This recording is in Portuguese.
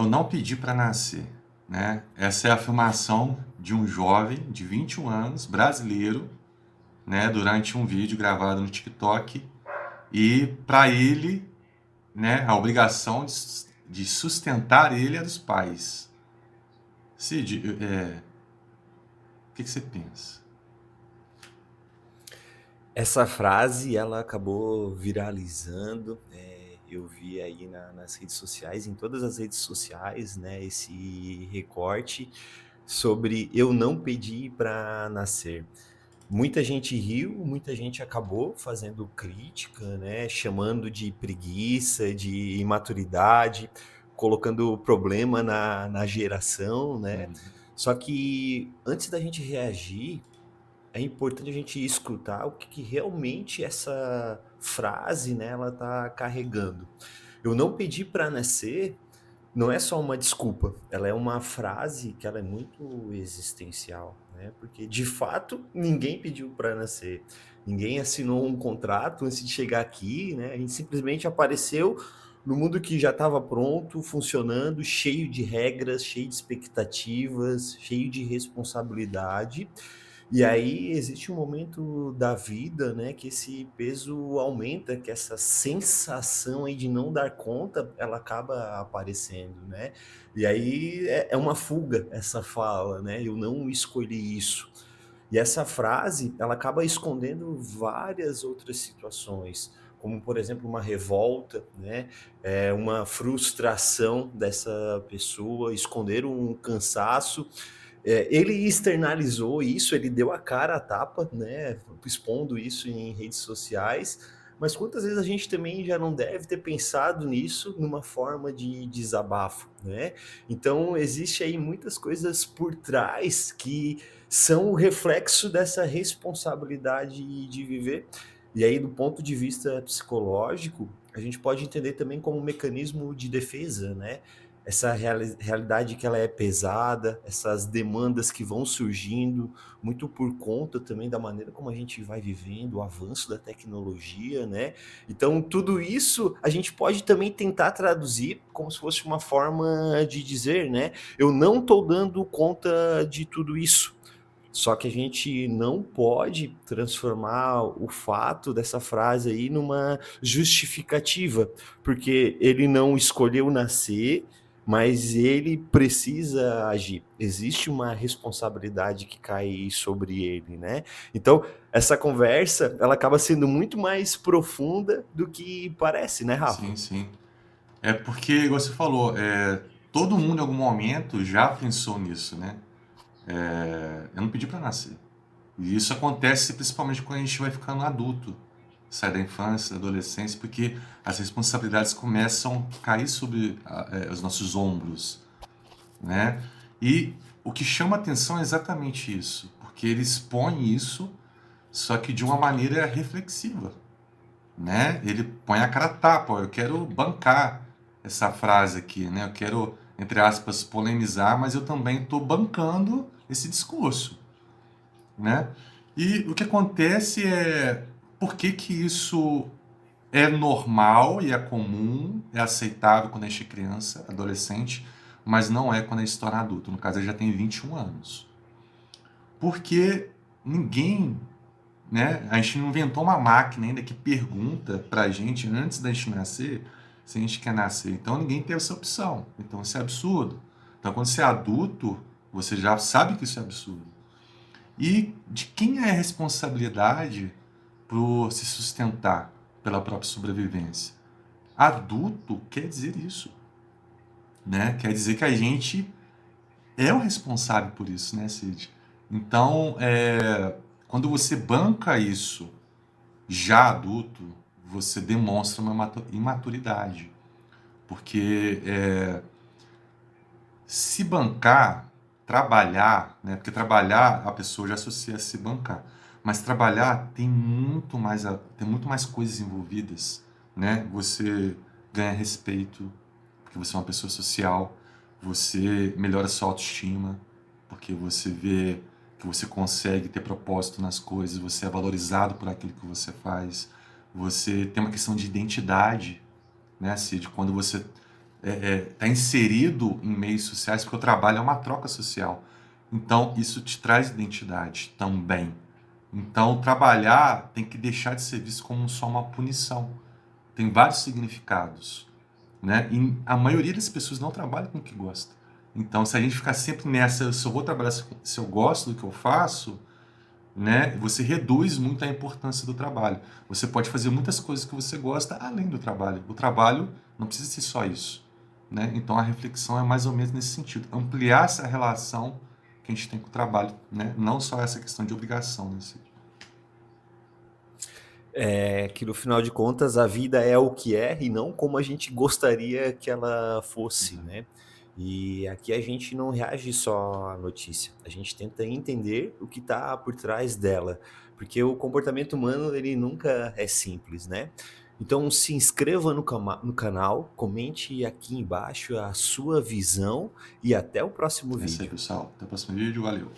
não pedi para nascer, né? Essa é a afirmação de um jovem de 21 anos, brasileiro, né, durante um vídeo gravado no TikTok. E para ele, né, a obrigação de sustentar ele é dos pais. Cid, o que você pensa? Essa frase, ela acabou viralizando, eu vi aí nas redes sociais, em todas as redes sociais, né, esse recorte sobre eu não pedi para nascer. Muita gente riu, muita gente acabou fazendo crítica, né, chamando de preguiça, de imaturidade, colocando problema na geração, né. Uhum. Só que antes da gente reagir, é importante a gente escutar o que realmente essa frase, né, ela tá carregando. Eu não pedi para nascer, não é só uma desculpa, ela é uma frase que ela é muito existencial, né, porque de fato ninguém pediu para nascer, ninguém assinou um contrato antes de chegar aqui, né, a gente simplesmente apareceu no mundo que já estava pronto, funcionando, cheio de regras, cheio de expectativas, cheio de responsabilidade, e aí existe um momento da vida, né, que esse peso aumenta, que essa sensação aí de não dar conta, ela acaba aparecendo, né. E aí é uma fuga essa fala, né, eu não escolhi isso. E essa frase, ela acaba escondendo várias outras situações, como por exemplo uma revolta, né, uma frustração dessa pessoa, esconder um cansaço, ele externalizou isso, ele deu a cara a tapa, né, expondo isso em redes sociais, mas quantas vezes a gente também já não deve ter pensado nisso numa forma de desabafo, né? Então existe aí muitas coisas por trás que são o reflexo dessa responsabilidade de viver. E aí, do ponto de vista psicológico, a gente pode entender também como um mecanismo de defesa, né? Essa realidade que ela é pesada, essas demandas que vão surgindo, muito por conta também da maneira como a gente vai vivendo, o avanço da tecnologia, né. Então tudo isso a gente pode também tentar traduzir como se fosse uma forma de dizer, né: "Eu não estou dando conta de tudo isso". Só que a gente não pode transformar o fato dessa frase aí numa justificativa, porque ele não escolheu nascer, mas ele precisa agir. Existe uma responsabilidade que cai sobre ele, né. Então, essa conversa, ela acaba sendo muito mais profunda do que parece, né, Rafa? Sim, sim. É porque, igual você falou, todo mundo em algum momento já pensou nisso, né? Eu não pedi para nascer. E isso acontece principalmente quando a gente vai ficando adulto, sai da infância, da adolescência, porque as responsabilidades começam a cair sobre os nossos ombros, né? E o que chama atenção é exatamente isso, porque ele expõe isso, só que de uma maneira reflexiva, né? Ele põe a cara a tapa, ó, eu quero bancar essa frase aqui, né? Eu quero, entre aspas, polemizar, mas eu também estou bancando esse discurso, né? E o que acontece é por que que isso é normal e é comum, é aceitável quando a gente é criança, adolescente, mas não é quando a gente se torna adulto. No caso, ele já tem 21 anos. Porque ninguém, né? A gente não inventou uma máquina ainda que pergunta pra gente antes da gente nascer se a gente quer nascer. Então ninguém teve essa opção. Então isso é absurdo. Então quando você é adulto, você já sabe que isso é absurdo. E de quem é a responsabilidade por se sustentar pela própria sobrevivência? Adulto quer dizer isso, né? Quer dizer que a gente é o responsável por isso, né, Cid? Então, quando você banca isso já adulto, você demonstra uma imaturidade. Porque se bancar, trabalhar, né? Porque trabalhar a pessoa já associa a se bancar. Mas trabalhar tem muito mais coisas envolvidas, né? Você ganha respeito, porque você é uma pessoa social, você melhora sua autoestima, porque você vê que você consegue ter propósito nas coisas, você é valorizado por aquilo que você faz, você tem uma questão de identidade, né, Cid? Quando você tá inserido em meios sociais, porque o trabalho é uma troca social. Então, isso te traz identidade também. Então, trabalhar tem que deixar de ser visto como só uma punição. Tem vários significados, né? E a maioria das pessoas não trabalha com o que gosta. Então, se a gente ficar sempre nessa, se eu vou trabalhar, se eu gosto do que eu faço, né? Você reduz muito a importância do trabalho. Você pode fazer muitas coisas que você gosta além do trabalho. O trabalho não precisa ser só isso, né? Então, a reflexão é mais ou menos nesse sentido, ampliar essa relação que a gente tem com o trabalho, né? Não só essa questão de obrigação, né? É que no final de contas a vida é o que é e não como a gente gostaria que ela fosse, Exato. né? E aqui a gente não reage só à notícia, a gente tenta entender o que está por trás dela, porque o comportamento humano ele nunca é simples, né? Então se inscreva no canal, comente aqui embaixo a sua visão e até o próximo É isso aí, vídeo. pessoal. Até o próximo vídeo. Valeu.